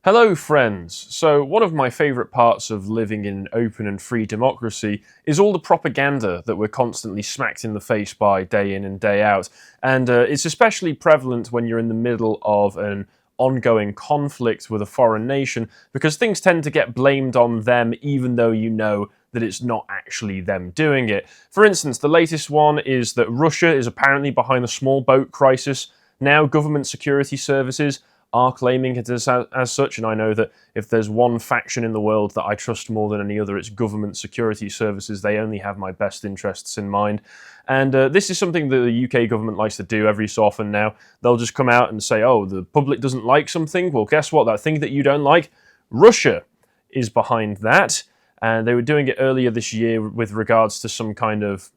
Hello, friends. So, one of my favourite parts of living in an open and free democracy is all the propaganda that we're constantly smacked in the face by day in and day out. And it's especially prevalent when you're in the middle of an ongoing conflict with a foreign nation, because things tend to get blamed on them, even though you know that it's not actually them doing it. For instance, the latest one is that Russia is apparently behind the small boat crisis. Now, government security services are claiming it as such, and I know that if there's one faction in the world that I trust more than any other, it's government security services. They only have my best interests in mind. And this is something that the UK government likes to do every so often now. They'll just come out and say, oh, the public doesn't like something. Well, guess what? That thing that you don't like, Russia is behind that. And they were doing it earlier this year with regards to some kind of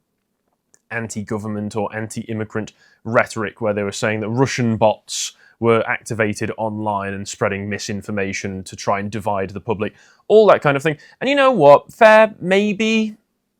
anti-government or anti-immigrant rhetoric, where they were saying that Russian bots were activated online and spreading misinformation to try and divide the public, all that kind of thing. And you know what? Fair, maybe.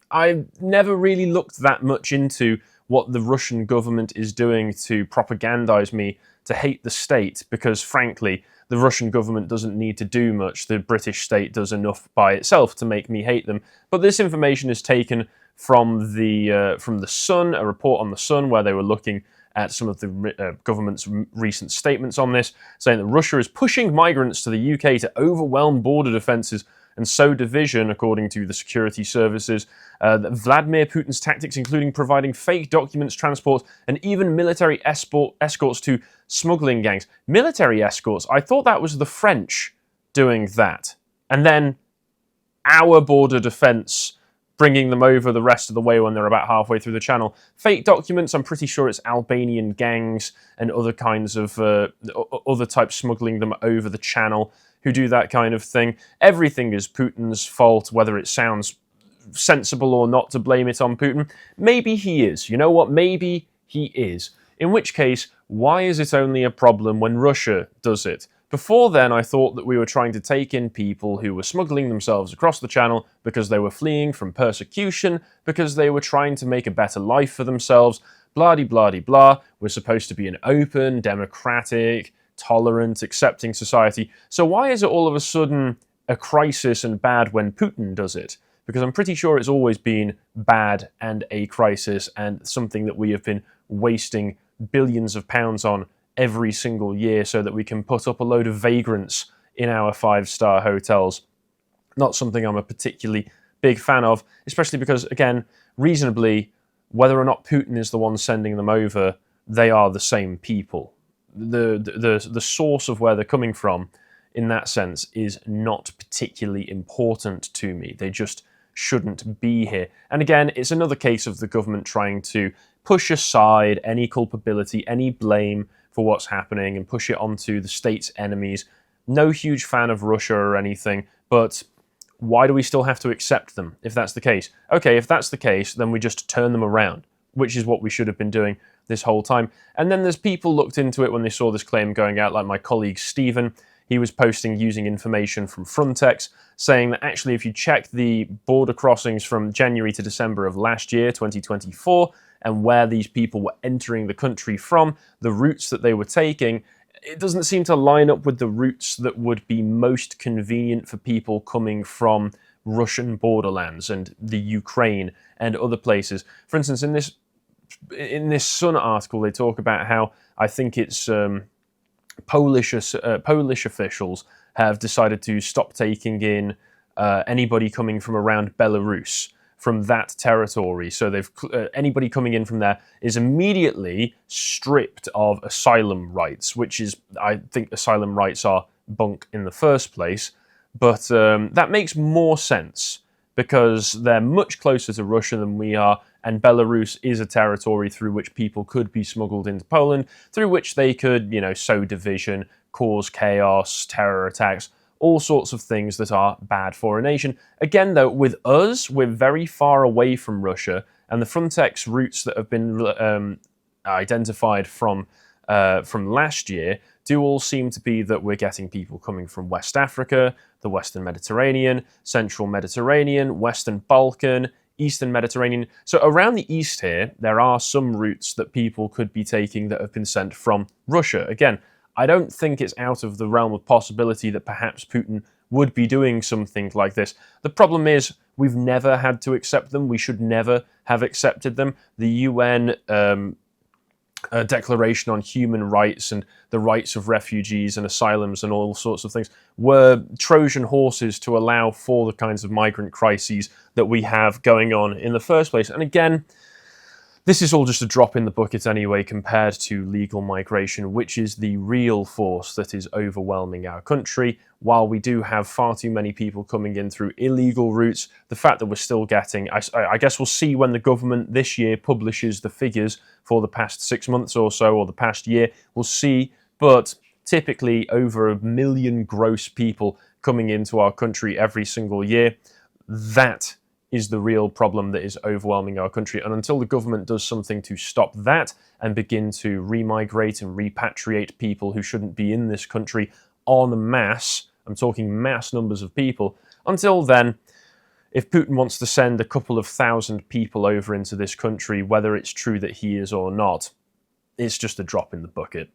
I never really looked that much into what the Russian government is doing to propagandize me to hate the state, because frankly, the Russian government doesn't need to do much. The British state does enough by itself to make me hate them. But this information is taken from the Sun, a report on the Sun, where they were looking at some of the government's recent statements on this, saying that Russia is pushing migrants to the UK to overwhelm border defences and sow division, according to the security services. That Vladimir Putin's tactics, including providing fake documents, transport, and even military escorts to smuggling gangs. Military escorts? I thought that was the French doing that. And then our border defence bringing them over the rest of the way when they're about halfway through the channel. Fake documents, I'm pretty sure it's Albanian gangs and other kinds of other types smuggling them over the channel who do that kind of thing. Everything is Putin's fault, whether it sounds sensible or not to blame it on Putin. Maybe he is. You know what? Maybe he is. In which case, why is it only a problem when Russia does it? Before then, I thought that we were trying to take in people who were smuggling themselves across the channel because they were fleeing from persecution, because they were trying to make a better life for themselves, blah-de-blah-de-blah. We're supposed to be an open, democratic, tolerant, accepting society. So why is it all of a sudden a crisis and bad when Putin does it? Because I'm pretty sure it's always been bad and a crisis and something that we have been wasting billions of pounds on every single year so that we can put up a load of vagrants in our 5-star hotels. Not something I'm a particularly big fan of, especially because, again, reasonably, whether or not Putin is the one sending them over, they are the same people. The source of where they're coming from, in that sense, is not particularly important to me. They just shouldn't be here. And again, it's another case of the government trying to push aside any culpability, any blame for what's happening and push it onto the state's enemies. No huge fan of Russia or anything, but why do we still have to accept them if that's the case? Okay, if that's the case, then we just turn them around, which is what we should have been doing this whole time. And then there's people looked into it when they saw this claim going out, like my colleague Stephen. He was posting using information from Frontex, saying that actually if you check the border crossings from January to December of last year, 2024, and where these people were entering the country from, the routes that they were taking, it doesn't seem to line up with the routes that would be most convenient for people coming from Russian borderlands and the Ukraine and other places. For instance, in this Sun article, they talk about how I think it's Polish officials have decided to stop taking in anybody coming from around Belarus, from that territory. So they've anybody coming in from there is immediately stripped of asylum rights, which is, I think asylum rights are bunk in the first place. But that makes more sense because they're much closer to Russia than we are, and Belarus is a territory through which people could be smuggled into Poland, through which they could, sow division, cause chaos, terror attacks, all sorts of things that are bad for a nation. Again, though, with us, we're very far away from Russia, and the Frontex routes that have been identified from last year do all seem to be that we're getting people coming from West Africa, the Western Mediterranean, Central Mediterranean, Western Balkan, Eastern Mediterranean. So around the east here, there are some routes that people could be taking that have been sent from Russia. Again, I don't think it's out of the realm of possibility that perhaps Putin would be doing something like this. The problem is we've never had to accept them. We should never have accepted them. The UN Declaration on Human Rights and the rights of refugees and asylums and all sorts of things were Trojan horses to allow for the kinds of migrant crises that we have going on in the first place. And again, this is all just a drop in the bucket anyway compared to legal migration, which is the real force that is overwhelming our country. While we do have far too many people coming in through illegal routes, the fact that we're still getting, I guess we'll see when the government this year publishes the figures for the past 6 months or so, or the past year, we'll see, but typically over 1 million gross people coming into our country every single year. That is the real problem that is overwhelming our country. And until the government does something to stop that and begin to remigrate and repatriate people who shouldn't be in this country en masse, I'm talking mass numbers of people, until then, if Putin wants to send a couple of thousand people over into this country, whether it's true that he is or not, it's just a drop in the bucket.